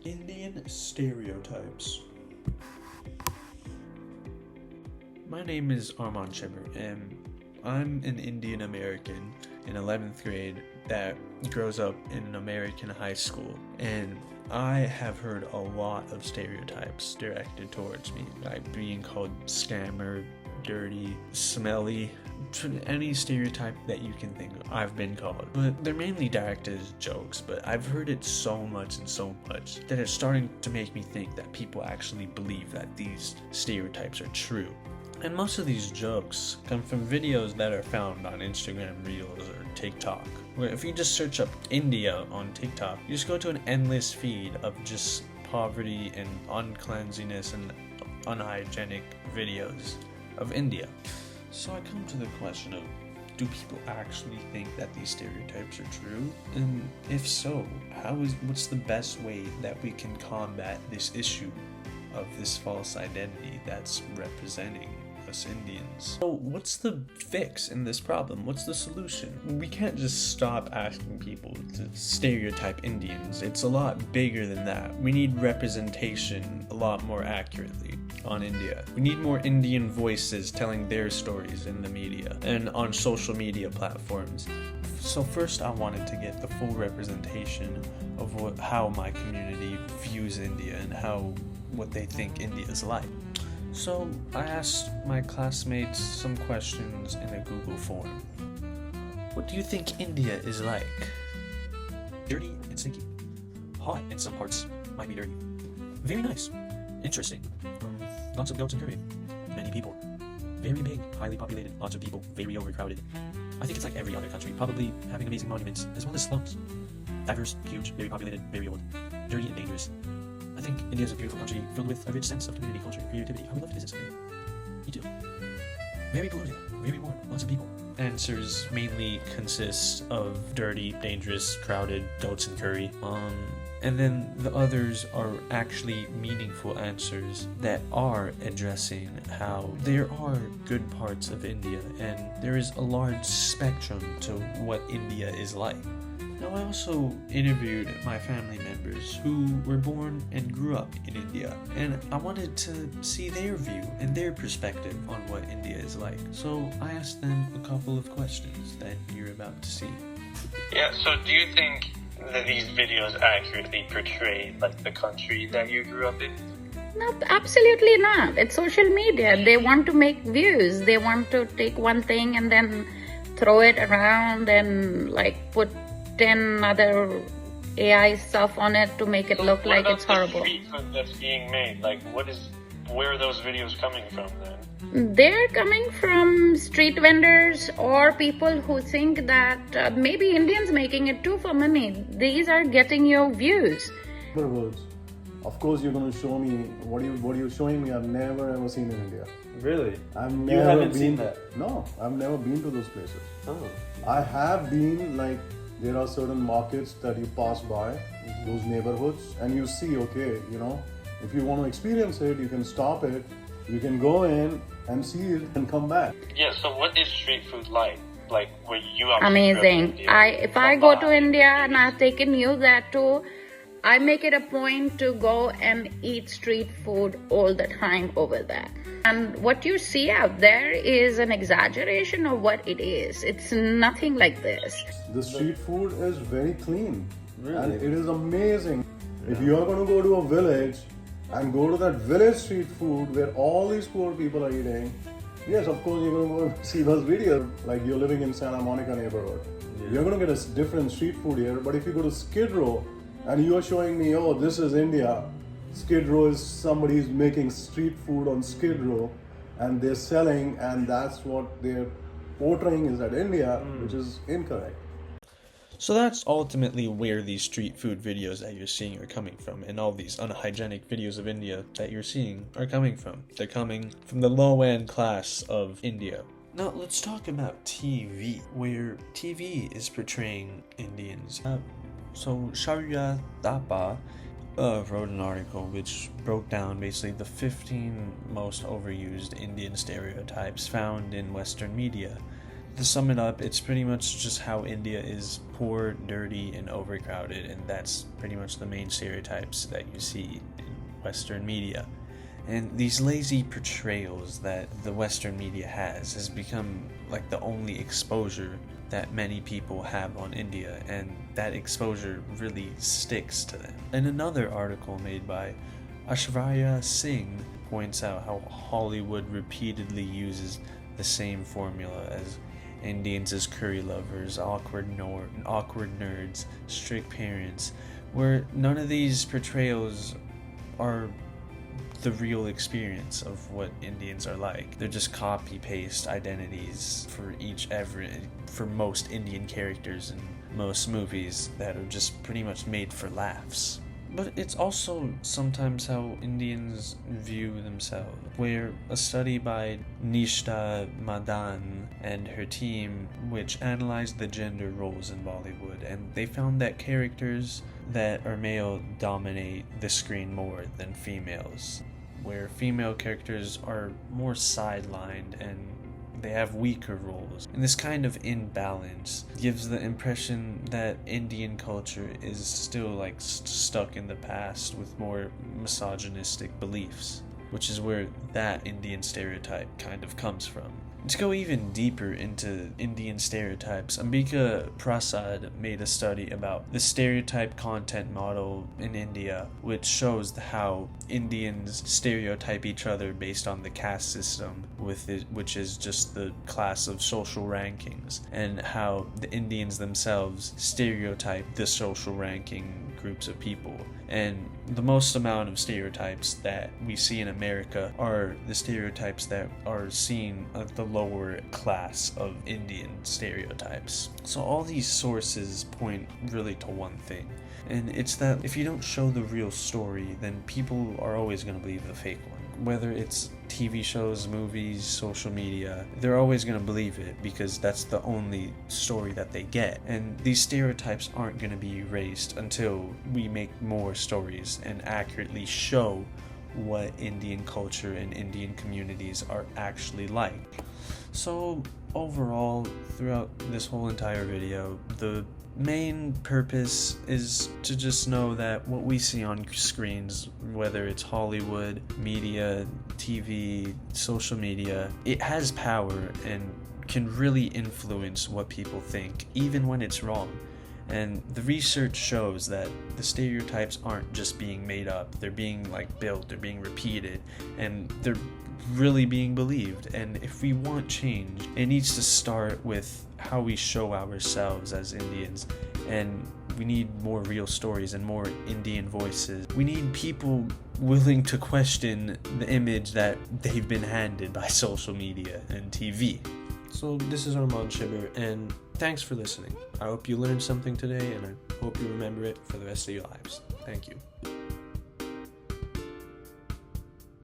Indian stereotypes. My name is Arman Shimmer, and I'm an Indian American in 11th grade that grows up in an American high school, and I have heard a lot of stereotypes directed towards me, like being called scammer, dirty, smelly, any stereotype that you can think of, I've been called. But they're mainly directed as jokes, but I've heard it so much that it's starting to make me think that people actually believe that these stereotypes are true. And most of these jokes come from videos that are found on Instagram Reels or TikTok, where if you just search up India on TikTok, you just go to an endless feed of just poverty and uncleanliness and unhygienic videos of India. So I come to the question of, do people actually think that these stereotypes are true? And if so, what's the best way that we can combat this issue of this false identity that's representing us Indians? So what's the fix in this problem? What's the solution? We can't just stop asking people to stereotype Indians. It's a lot bigger than that. We need representation a lot more accurately on India. We need more Indian voices telling their stories in the media and on social media platforms. So first I wanted to get the full representation of how my community views India and what they think India is like. So I asked my classmates some questions in a Google form. What do you think India is like? Dirty and stinky. Hot in some parts, might be dirty. Very nice. Interesting. Lots of goats and curry. Many people. Very big, highly populated, lots of people, very overcrowded. I think it's like every other country, probably having amazing monuments as well as slums. Diverse, huge, very populated, very old, dirty and dangerous. I think India is a beautiful country filled with a rich sense of community, culture, and creativity. I would love to visit someday. Me too. Very polluted, very warm, lots of people. Answers mainly consist of dirty, dangerous, crowded, goats and curry. And then the others are actually meaningful answers that are addressing how there are good parts of India and there is a large spectrum to what India is like. Now, I also interviewed my family members who were born and grew up in India, and I wanted to see their view and their perspective on what India is like. So I asked them a couple of questions that you're about to see. Yeah, so do you think that these videos accurately portray like the country that you grew up in? No, absolutely not. It's social media. They want to make views. They want to take one thing and then throw it around and like put 10 other AI stuff on it to make it look like it's horrible. What about the street food that's being made? Like, where are those videos coming from then? They're coming from street vendors or people who think that maybe Indians making it too for money. These are getting your views. Of course, you're going to show me what you're showing me. I've never ever seen in India. Really? You haven't seen that? No, I've never been to those places. Oh. I have been like. There are certain markets that you pass by, those neighborhoods, and you see, okay, if you want to experience it, you can stop it, you can go in and see it and come back. Yeah, so what is street food like? Like where you are? Amazing. If I go to India and I've taken you there too, I make it a point to go and eat street food all the time over there. And what you see out there is an exaggeration of what it is. It's nothing like this. The street food is very clean. Really? And it is amazing. Yeah. If you are going to go to a village and go to that village street food where all these poor people are eating, yes, of course, you're going to go and see those videos. Like you're living in Santa Monica neighborhood. Yeah. You're going to get a different street food here. But if you go to Skid Row and you're showing me, oh, this is India. Skid Row is somebody's making street food on Skid Row and they're selling, and that's what they're portraying is that India, which is incorrect. So that's ultimately where these street food videos that you're seeing are coming from, and all these unhygienic videos of India that you're seeing are coming from. They're coming from the low-end class of India. Now let's talk about TV, where TV is portraying Indians. So Shaurya Thapa wrote an article which broke down basically the 15 most overused Indian stereotypes found in Western media. to sum it up, it's pretty much just how India is poor, dirty, and overcrowded, and that's pretty much the main stereotypes that you see in Western media. And these lazy portrayals that the Western media has become like the only exposure that many people have on India, and that exposure really sticks to them. And another article made by Ashvarya Singh points out how Hollywood repeatedly uses the same formula as Indians as curry lovers, awkward nerds, strict parents, where none of these portrayals are the real experience of what Indians are like. They're just copy-paste identities for most Indian characters in most movies that are just pretty much made for laughs. But it's also sometimes how Indians view themselves, where a study by Nishta Madan and her team, which analyzed the gender roles in Bollywood, and they found that characters that are male dominate the screen more than females, where female characters are more sidelined and they have weaker roles. And this kind of imbalance gives the impression that Indian culture is still like stuck in the past with more misogynistic beliefs, which is where that Indian stereotype kind of comes from. To go even deeper into Indian stereotypes, Ambika Prasad made a study about the stereotype content model in India, which shows how Indians stereotype each other based on the caste system, which is just the class of social rankings, and how the Indians themselves stereotype the social ranking groups of people. And the most amount of stereotypes that we see in America are the stereotypes that are seen at the lower class of Indian stereotypes. So all these sources point really to one thing, and it's that if you don't show the real story, then people are always going to believe the fake one. Whether it's TV shows, movies, social media, they're always going to believe it because that's the only story that they get. And these stereotypes aren't going to be erased until we make more stories and accurately show what Indian culture and Indian communities are actually like. So overall, throughout this whole entire video, the main purpose is to just know that what we see on screens, whether it's Hollywood, media, TV, social media, it has power and can really influence what people think, even when it's wrong. And the research shows that the stereotypes aren't just being made up, they're being built, they're being repeated, and they're really being believed. And if we want change, it needs to start with how we show ourselves as Indians, and we need more real stories and more Indian voices. We need people willing to question the image that they've been handed by social media and TV. So this is Arman Shibir, and thanks for listening. I hope you learned something today, and I hope you remember it for the rest of your lives. Thank you.